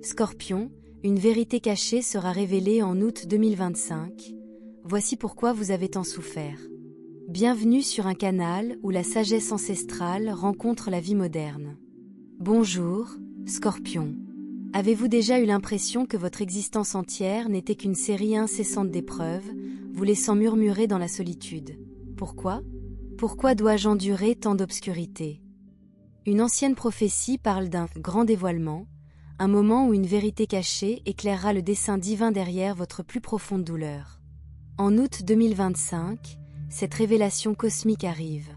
Scorpion, une vérité cachée sera révélée en août 2025. Voici pourquoi vous avez tant souffert. Bienvenue sur un canal où la sagesse ancestrale rencontre la vie moderne. Bonjour, Scorpion. Avez-vous déjà eu l'impression que votre existence entière n'était qu'une série incessante d'épreuves, vous laissant murmurer dans la solitude? Pourquoi? Pourquoi dois-je endurer tant d'obscurité? Une ancienne prophétie parle d'un grand dévoilement, un moment où une vérité cachée éclairera le dessein divin derrière votre plus profonde douleur. En août 2025, cette révélation cosmique arrive.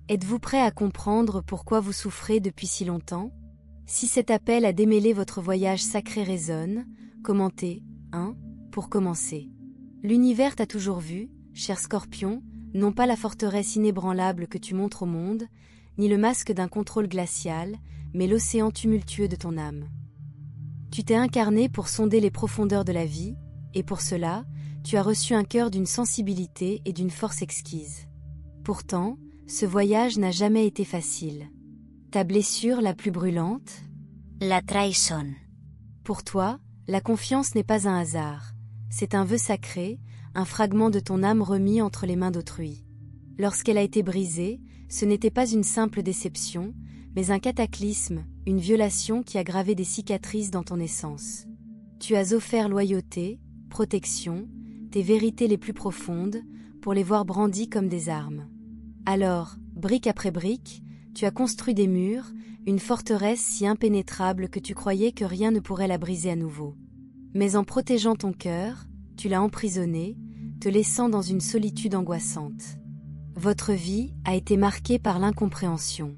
Êtes-vous prêt à comprendre pourquoi vous souffrez depuis si longtemps? Si cet appel à démêler votre voyage sacré résonne, commentez 1 pour commencer. L'univers t'a toujours vu, cher Scorpion, non pas la forteresse inébranlable que tu montres au monde, ni le masque d'un contrôle glacial, mais l'océan tumultueux de ton âme. Tu t'es incarné pour sonder les profondeurs de la vie, et pour cela, tu as reçu un cœur d'une sensibilité et d'une force exquise. Pourtant, ce voyage n'a jamais été facile. Ta blessure la plus brûlante? La trahison. Pour toi, la confiance n'est pas un hasard. C'est un vœu sacré, un fragment de ton âme remis entre les mains d'autrui. Lorsqu'elle a été brisée, ce n'était pas une simple déception, mais un cataclysme, une violation qui a gravé des cicatrices dans ton essence. Tu as offert loyauté, protection, tes vérités les plus profondes, pour les voir brandies comme des armes. Alors, brique après brique, tu as construit des murs, une forteresse si impénétrable que tu croyais que rien ne pourrait la briser à nouveau. Mais en protégeant ton cœur, tu l'as emprisonné, te laissant dans une solitude angoissante. Votre vie a été marquée par l'incompréhension.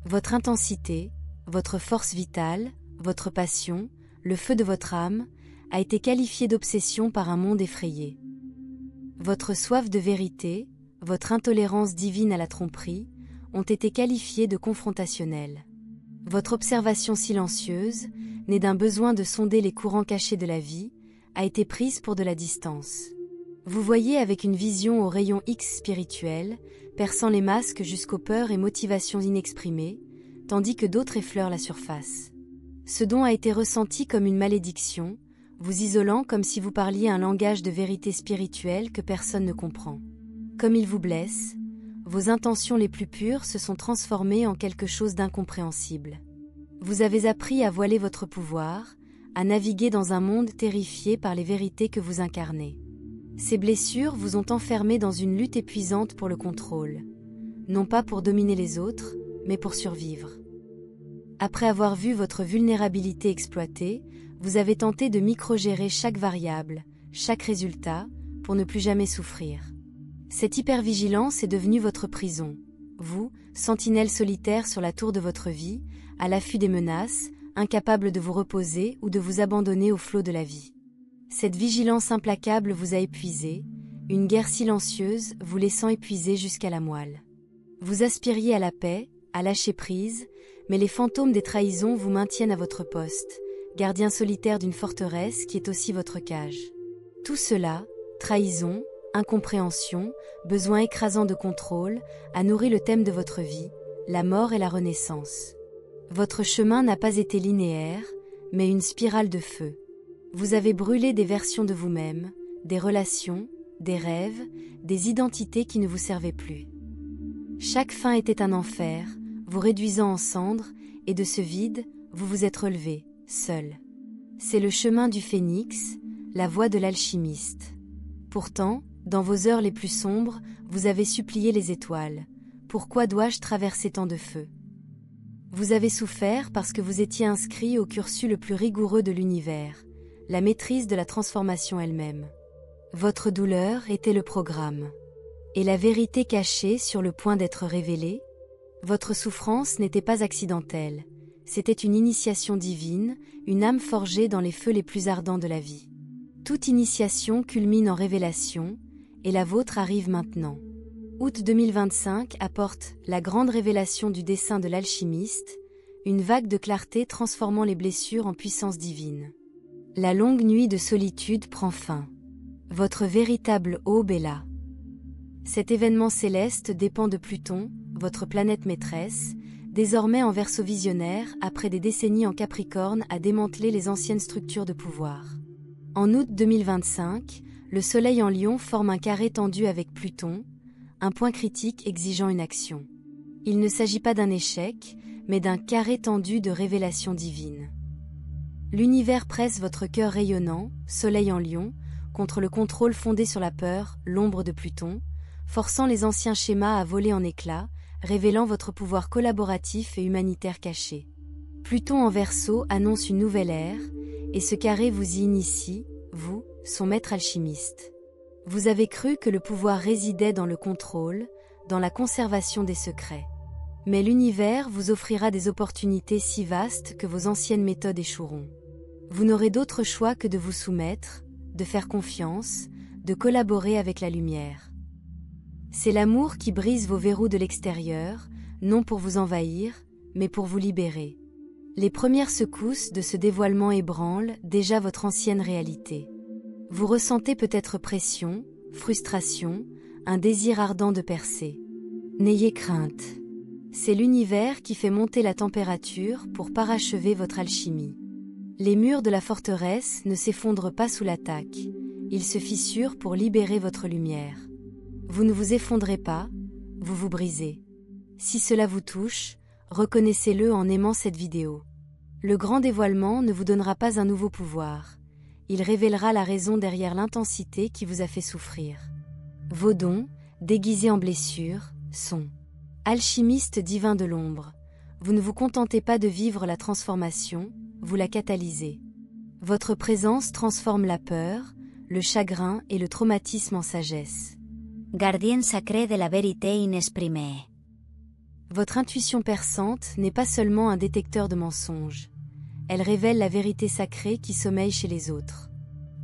Votre intensité, votre force vitale, votre passion, le feu de votre âme, a été qualifiée d'obsession par un monde effrayé. Votre soif de vérité, votre intolérance divine à la tromperie, ont été qualifiées de confrontationnelles. Votre observation silencieuse, née d'un besoin de sonder les courants cachés de la vie, a été prise pour de la distance. Vous voyez avec une vision au rayon X spirituel, perçant les masques jusqu'aux peurs et motivations inexprimées, tandis que d'autres effleurent la surface. Ce don a été ressenti comme une malédiction, vous isolant comme si vous parliez un langage de vérité spirituelle que personne ne comprend. Comme il vous blesse, vos intentions les plus pures se sont transformées en quelque chose d'incompréhensible. Vous avez appris à voiler votre pouvoir, à naviguer dans un monde terrifié par les vérités que vous incarnez. Ces blessures vous ont enfermé dans une lutte épuisante pour le contrôle, non pas pour dominer les autres, mais pour survivre. Après avoir vu votre vulnérabilité exploitée, vous avez tenté de microgérer chaque variable, chaque résultat, pour ne plus jamais souffrir. Cette hypervigilance est devenue votre prison. Vous, sentinelle solitaire sur la tour de votre vie, à l'affût des menaces, incapable de vous reposer ou de vous abandonner au flot de la vie. Cette vigilance implacable vous a épuisé, une guerre silencieuse vous laissant épuisé jusqu'à la moelle. Vous aspiriez à la paix, à lâcher prise, mais les fantômes des trahisons vous maintiennent à votre poste, gardien solitaire d'une forteresse qui est aussi votre cage. Tout cela, trahison, incompréhension, besoin écrasant de contrôle, a nourri le thème de votre vie, la mort et la renaissance. Votre chemin n'a pas été linéaire, mais une spirale de feu. Vous avez brûlé des versions de vous-même, des relations, des rêves, des identités qui ne vous servaient plus. Chaque fin était un enfer, vous réduisant en cendres, et de ce vide, vous vous êtes relevé, seul. C'est le chemin du phénix, la voie de l'alchimiste. Pourtant, dans vos heures les plus sombres, vous avez supplié les étoiles. Pourquoi dois-je traverser tant de feu? Vous avez souffert parce que vous étiez inscrit au cursus le plus rigoureux de l'univers, la maîtrise de la transformation elle-même. Votre douleur était le programme. Et la vérité cachée sur le point d'être révélée? Votre souffrance n'était pas accidentelle, c'était une initiation divine, une âme forgée dans les feux les plus ardents de la vie. Toute initiation culmine en révélation, et la vôtre arrive maintenant. Août 2025 apporte la grande révélation du dessein de l'alchimiste, une vague de clarté transformant les blessures en puissance divine. La longue nuit de solitude prend fin. Votre véritable aube est là. Cet événement céleste dépend de Pluton, votre planète maîtresse, désormais en Verseau visionnaire, après des décennies en Capricorne à démanteler les anciennes structures de pouvoir. En août 2025, le Soleil en Lion forme un carré tendu avec Pluton, un point critique exigeant une action. Il ne s'agit pas d'un échec, mais d'un carré tendu de révélation divine. L'univers presse votre cœur rayonnant, Soleil en Lion, contre le contrôle fondé sur la peur, l'ombre de Pluton, forçant les anciens schémas à voler en éclats, révélant votre pouvoir collaboratif et humanitaire caché. Pluton en Verseau annonce une nouvelle ère, et ce carré vous y initie, vous, son maître alchimiste. Vous avez cru que le pouvoir résidait dans le contrôle, dans la conservation des secrets. Mais l'univers vous offrira des opportunités si vastes que vos anciennes méthodes échoueront. Vous n'aurez d'autre choix que de vous soumettre, de faire confiance, de collaborer avec la lumière. C'est l'amour qui brise vos verrous de l'extérieur, non pour vous envahir, mais pour vous libérer. Les premières secousses de ce dévoilement ébranlent déjà votre ancienne réalité. Vous ressentez peut-être pression, frustration, un désir ardent de percer. N'ayez crainte. C'est l'univers qui fait monter la température pour parachever votre alchimie. Les murs de la forteresse ne s'effondrent pas sous l'attaque, ils se fissurent pour libérer votre lumière. Vous ne vous effondrez pas, vous vous brisez. Si cela vous touche, reconnaissez-le en aimant cette vidéo. Le grand dévoilement ne vous donnera pas un nouveau pouvoir. Il révélera la raison derrière l'intensité qui vous a fait souffrir. Vos dons, déguisés en blessures, sont alchimistes divins de l'ombre. Vous ne vous contentez pas de vivre la transformation, vous la catalysez. Votre présence transforme la peur, le chagrin et le traumatisme en sagesse. Gardien sacré de la vérité inexprimée. Votre intuition perçante n'est pas seulement un détecteur de mensonges. Elle révèle la vérité sacrée qui sommeille chez les autres.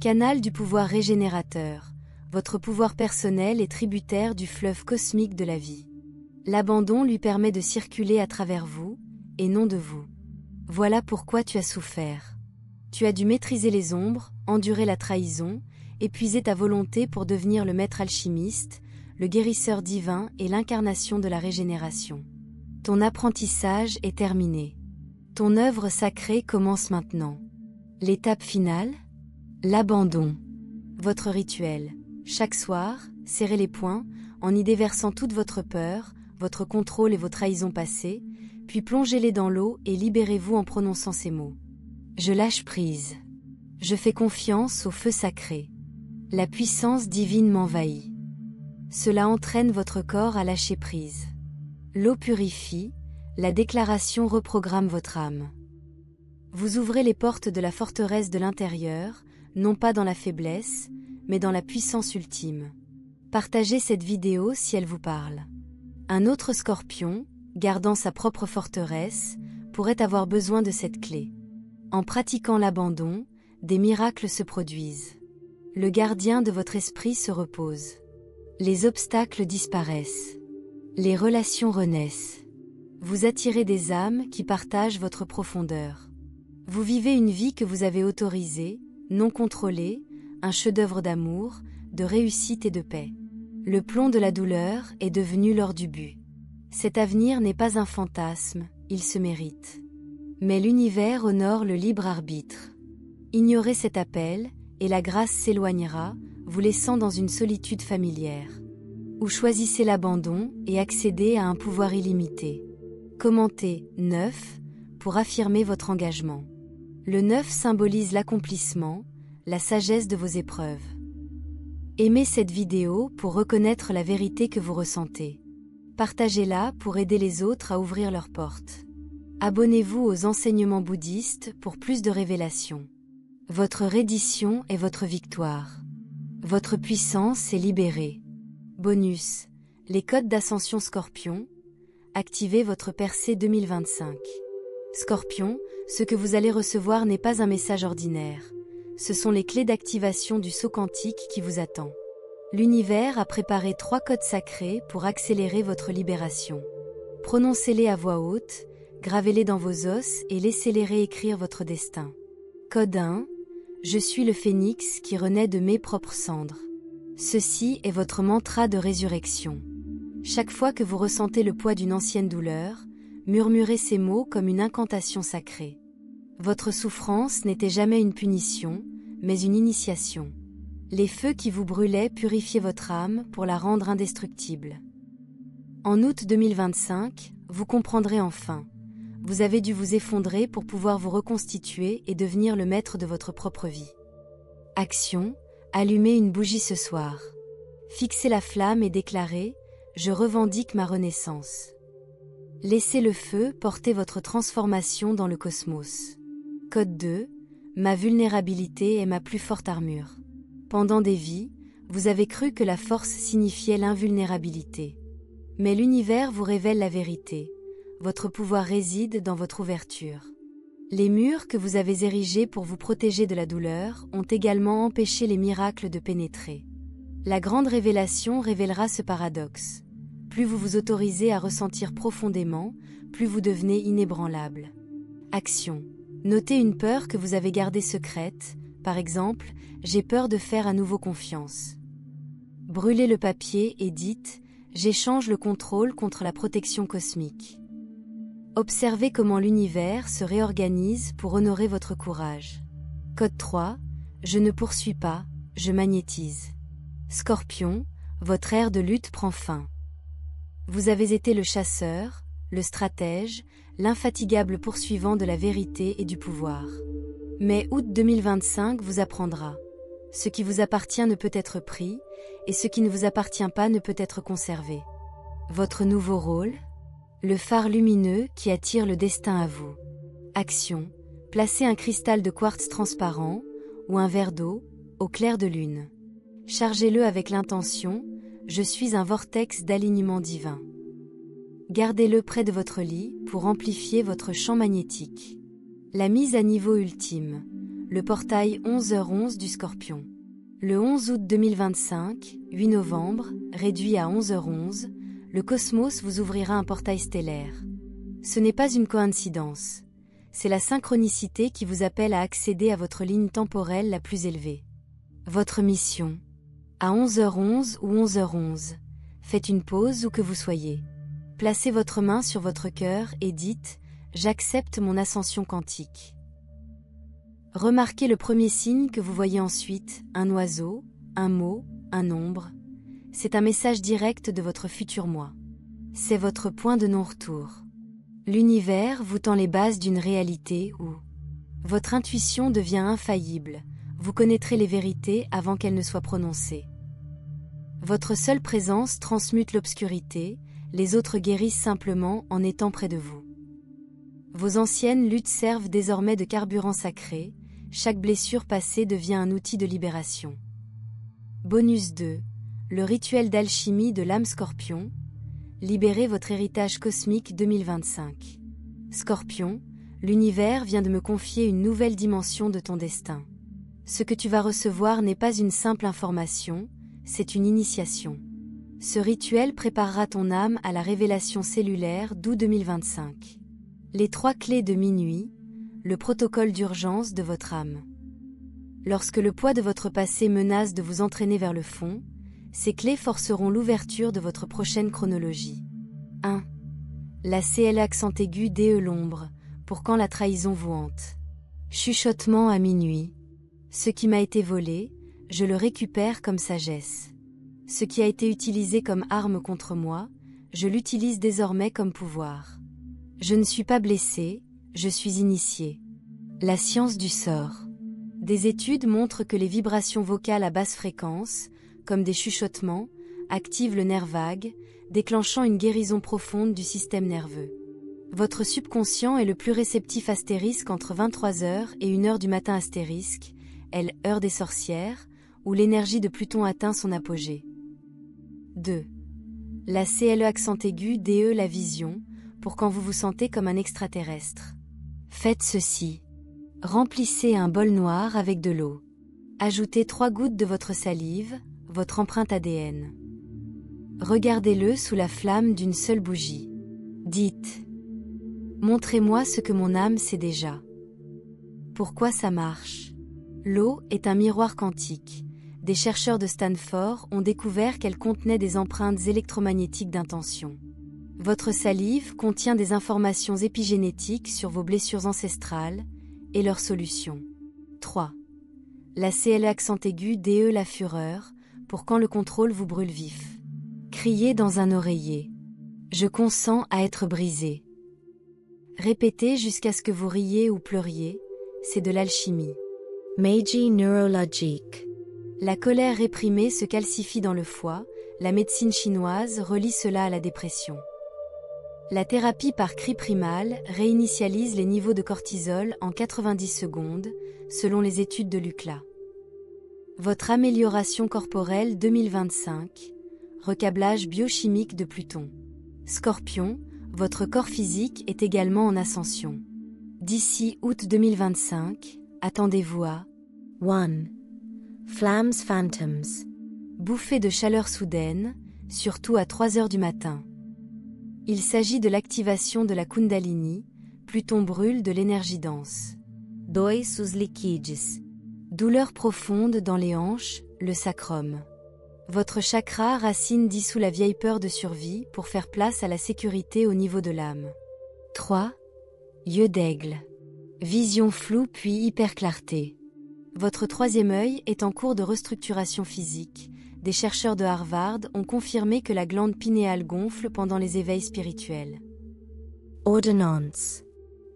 Canal du pouvoir régénérateur, votre pouvoir personnel est tributaire du fleuve cosmique de la vie. L'abandon lui permet de circuler à travers vous, et non de vous. Voilà pourquoi tu as souffert. Tu as dû maîtriser les ombres, endurer la trahison, épuiser ta volonté pour devenir le maître alchimiste, le guérisseur divin et l'incarnation de la régénération. Ton apprentissage est terminé. Ton œuvre sacrée commence maintenant. L'étape finale? L'abandon. Votre rituel. Chaque soir, serrez les poings, en y déversant toute votre peur, votre contrôle et vos trahisons passées, puis plongez-les dans l'eau et libérez-vous en prononçant ces mots. Je lâche prise. Je fais confiance au feu sacré. La puissance divine m'envahit. Cela entraîne votre corps à lâcher prise. L'eau purifie, la déclaration reprogramme votre âme. Vous ouvrez les portes de la forteresse de l'intérieur, non pas dans la faiblesse, mais dans la puissance ultime. Partagez cette vidéo si elle vous parle. Un autre Scorpion, gardant sa propre forteresse, pourrait avoir besoin de cette clé. En pratiquant l'abandon, des miracles se produisent. Le gardien de votre esprit se repose. Les obstacles disparaissent. Les relations renaissent. Vous attirez des âmes qui partagent votre profondeur. Vous vivez une vie que vous avez autorisée, non contrôlée, un chef-d'œuvre d'amour, de réussite et de paix. Le plomb de la douleur est devenu l'or du but. Cet avenir n'est pas un fantasme, il se mérite. Mais l'univers honore le libre arbitre. Ignorez cet appel, et la grâce s'éloignera, vous laissant dans une solitude familière. Ou choisissez l'abandon et accédez à un pouvoir illimité. Commentez 9 pour affirmer votre engagement. Le 9 symbolise l'accomplissement, la sagesse de vos épreuves. Aimez cette vidéo pour reconnaître la vérité que vous ressentez. Partagez-la pour aider les autres à ouvrir leurs portes. Abonnez-vous aux enseignements bouddhistes pour plus de révélations. Votre reddition est votre victoire. Votre puissance est libérée. Bonus, les codes d'ascension Scorpion. Activez votre percée 2025. Scorpion, ce que vous allez recevoir n'est pas un message ordinaire. Ce sont les clés d'activation du saut quantique qui vous attend. L'univers a préparé 3 codes sacrés pour accélérer votre libération. Prononcez-les à voix haute, gravez-les dans vos os et laissez-les réécrire votre destin. Code 1. Je suis le phénix qui renaît de mes propres cendres. Ceci est votre mantra de résurrection. Chaque fois que vous ressentez le poids d'une ancienne douleur, Murmurez ces mots comme une incantation sacrée. Votre souffrance n'était jamais une punition, mais une initiation. Les feux qui vous brûlaient purifiaient votre âme pour la rendre indestructible. En août 2025, vous comprendrez enfin. Vous avez dû vous effondrer pour pouvoir vous reconstituer et devenir le maître de votre propre vie. Action, allumez une bougie ce soir. Fixez la flamme et déclarez « Je revendique ma renaissance ». Laissez le feu porter votre transformation dans le cosmos. Code 2. Ma vulnérabilité est ma plus forte armure. Pendant des vies, vous avez cru que la force signifiait l'invulnérabilité. Mais l'univers vous révèle la vérité. Votre pouvoir réside dans votre ouverture. Les murs que vous avez érigés pour vous protéger de la douleur ont également empêché les miracles de pénétrer. La grande révélation révélera ce paradoxe. Plus vous vous autorisez à ressentir profondément, plus vous devenez inébranlable. Action. Notez une peur que vous avez gardée secrète, par exemple, j'ai peur de faire à nouveau confiance. Brûlez le papier et dites, j'échange le contrôle contre la protection cosmique. Observez comment l'univers se réorganise pour honorer votre courage. Code 3. Je ne poursuis pas, je magnétise. Scorpion, votre ère de lutte prend fin. Vous avez été le chasseur, le stratège, l'infatigable poursuivant de la vérité et du pouvoir. Mais août 2025 vous apprendra. Ce qui vous appartient ne peut être pris, et ce qui ne vous appartient pas ne peut être conservé. Votre nouveau rôle ? Le phare lumineux qui attire le destin à vous. Action. Placez un cristal de quartz transparent, ou un verre d'eau, au clair de lune. Chargez-le avec l'intention « Je suis un vortex d'alignement divin ». Gardez-le près de votre lit pour amplifier votre champ magnétique. La mise à niveau ultime. Le portail 11h11 du Scorpion. Le 11 août 2025, 8 novembre, réduit à 11h11, le cosmos vous ouvrira un portail stellaire. Ce n'est pas une coïncidence. C'est la synchronicité qui vous appelle à accéder à votre ligne temporelle la plus élevée. Votre mission. À 11h11 ou 11h11, faites une pause où que vous soyez. Placez votre main sur votre cœur et dites « J'accepte mon ascension quantique ». Remarquez le premier signe que vous voyez ensuite, un oiseau, un mot, un nombre. C'est un message direct de votre futur moi. C'est votre point de non-retour. L'univers vous tend les bases d'une réalité où votre intuition devient infaillible, vous connaîtrez les vérités avant qu'elles ne soient prononcées. Votre seule présence transmute l'obscurité, les autres guérissent simplement en étant près de vous. Vos anciennes luttes servent désormais de carburant sacré, chaque blessure passée devient un outil de libération. Bonus 2. Le rituel d'alchimie de l'âme Scorpion. Libérez votre héritage cosmique 2025. Scorpion, l'univers vient de me confier une nouvelle dimension de ton destin. Ce que tu vas recevoir n'est pas une simple information, c'est une initiation. Ce rituel préparera ton âme à la révélation cellulaire d'août 2025. Les 3 clés de minuit, le protocole d'urgence de votre âme. Lorsque le poids de votre passé menace de vous entraîner vers le fond, ces clés forceront l'ouverture de votre prochaine chronologie. 1. La CL accent aigu DE l'ombre, pour quand la trahison vous hante. Chuchotement à minuit. Ce qui m'a été volé, je le récupère comme sagesse. Ce qui a été utilisé comme arme contre moi, je l'utilise désormais comme pouvoir. Je ne suis pas blessé, je suis initié. La science du sort. Des études montrent que les vibrations vocales à basse fréquence, comme des chuchotements, activent le nerf vague, déclenchant une guérison profonde du système nerveux. Votre subconscient est le plus réceptif astérisque entre 23h et 1h du matin astérisque, heure des sorcières, où l'énergie de Pluton atteint son apogée. 2. La CLE accent aigu DE la vision, pour quand vous vous sentez comme un extraterrestre. Faites ceci. Remplissez un bol noir avec de l'eau. Ajoutez 3 gouttes de votre salive, votre empreinte ADN. Regardez-le sous la flamme d'une seule bougie. Dites « Montrez-moi ce que mon âme sait déjà. » Pourquoi ça marche? L'eau est un miroir quantique. Des chercheurs de Stanford ont découvert qu'elle contenait des empreintes électromagnétiques d'intention. Votre salive contient des informations épigénétiques sur vos blessures ancestrales et leurs solutions. 3. La CL accent aigu DE la fureur, pour quand le contrôle vous brûle vif. Criez dans un oreiller. Je consens à être brisé. Répétez jusqu'à ce que vous riez ou pleuriez, c'est de l'alchimie. Magie neurologique. La colère réprimée se calcifie dans le foie, la médecine chinoise relie cela à la dépression. La thérapie par cri primal réinitialise les niveaux de cortisol en 90 secondes, selon les études de l'UCLA. Votre amélioration corporelle 2025, recablage biochimique de Pluton. Scorpion, votre corps physique est également en ascension. D'ici août 2025, attendez-vous à 1. Flammes phantoms. Bouffée de chaleur soudaine, surtout à 3 heures du matin. Il s'agit de l'activation de la Kundalini, Pluton brûle de l'énergie dense. 2. Os liquides. Douleur profonde dans les hanches, le sacrum. Votre chakra racine dissout la vieille peur de survie pour faire place à la sécurité au niveau de l'âme. 3. Yeux d'aigle. Vision floue puis hyperclarté. Votre troisième œil est en cours de restructuration physique. Des chercheurs de Harvard ont confirmé que la glande pinéale gonfle pendant les éveils spirituels. Ordonnance.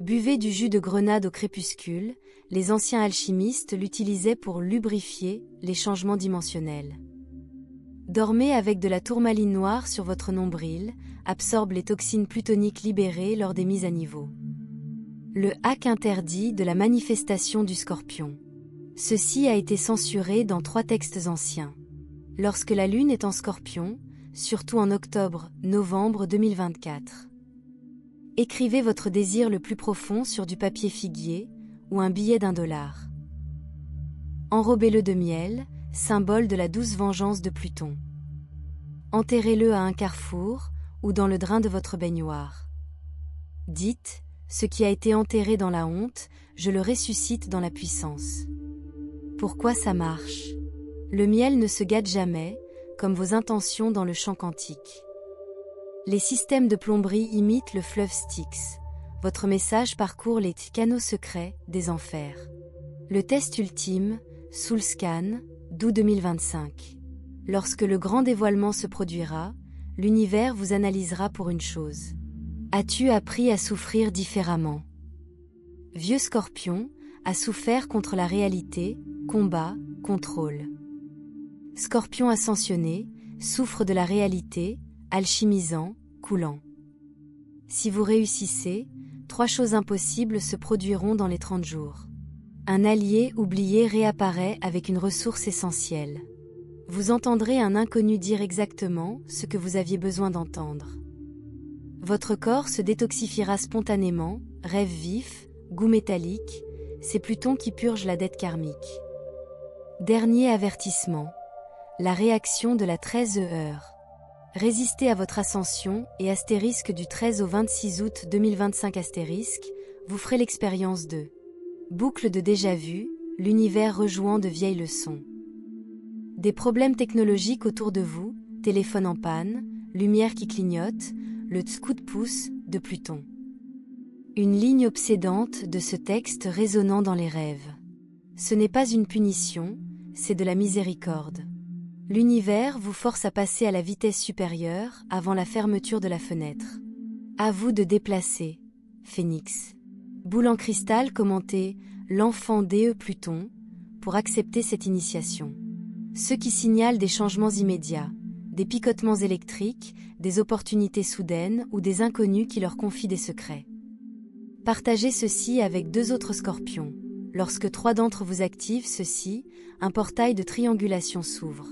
Buvez du jus de grenade au crépuscule, les anciens alchimistes l'utilisaient pour lubrifier les changements dimensionnels. Dormez avec de la tourmaline noire sur votre nombril, absorbe les toxines plutoniques libérées lors des mises à niveau. Le hack interdit de la manifestation du Scorpion. Ceci a été censuré dans 3 textes anciens. Lorsque la Lune est en Scorpion, surtout en octobre-novembre 2024. Écrivez votre désir le plus profond sur du papier figuier ou un billet d'$1. Enrobez-le de miel, symbole de la douce vengeance de Pluton. Enterrez-le à un carrefour ou dans le drain de votre baignoire. Dites, ce qui a été enterré dans la honte, je le ressuscite dans la puissance. Pourquoi ça marche ? Le miel ne se gâte jamais, comme vos intentions dans le chant quantique. Les systèmes de plomberie imitent le fleuve Styx. Votre message parcourt les canaux secrets des enfers. Le test ultime, Soulscan, d'août 2025. Lorsque le grand dévoilement se produira, l'univers vous analysera pour une chose. As-tu appris à souffrir différemment ? Vieux Scorpion a souffert contre la réalité, combat, contrôle. Scorpion ascensionné souffre de la réalité, alchimisant, coulant. Si vous réussissez, 3 choses impossibles se produiront dans les 30 jours. Un allié oublié réapparaît avec une ressource essentielle. Vous entendrez un inconnu dire exactement ce que vous aviez besoin d'entendre. Votre corps se détoxifiera spontanément, rêve vif, goût métallique, c'est Pluton qui purge la dette karmique. Dernier avertissement. La réaction de la 13 heure. Résistez à votre ascension et astérisque du 13 au 26 août 2025 astérisque, vous ferez l'expérience de boucle de déjà-vu, l'univers rejouant de vieilles leçons. Des problèmes technologiques autour de vous, téléphone en panne, lumière qui clignote, le coup de pouce de Pluton. Une ligne obsédante de ce texte résonnant dans les rêves. Ce n'est pas une punition, c'est de la miséricorde. L'univers vous force à passer à la vitesse supérieure avant la fermeture de la fenêtre. À vous de déplacer, Phénix. Boule en cristal commentez l'enfant DE Pluton pour accepter cette initiation. Ceux qui signalent des changements immédiats, des picotements électriques, des opportunités soudaines ou des inconnus qui leur confient des secrets. Partagez ceci avec 2 autres scorpions. Lorsque 3 d'entre vous activent ceci, un portail de triangulation s'ouvre.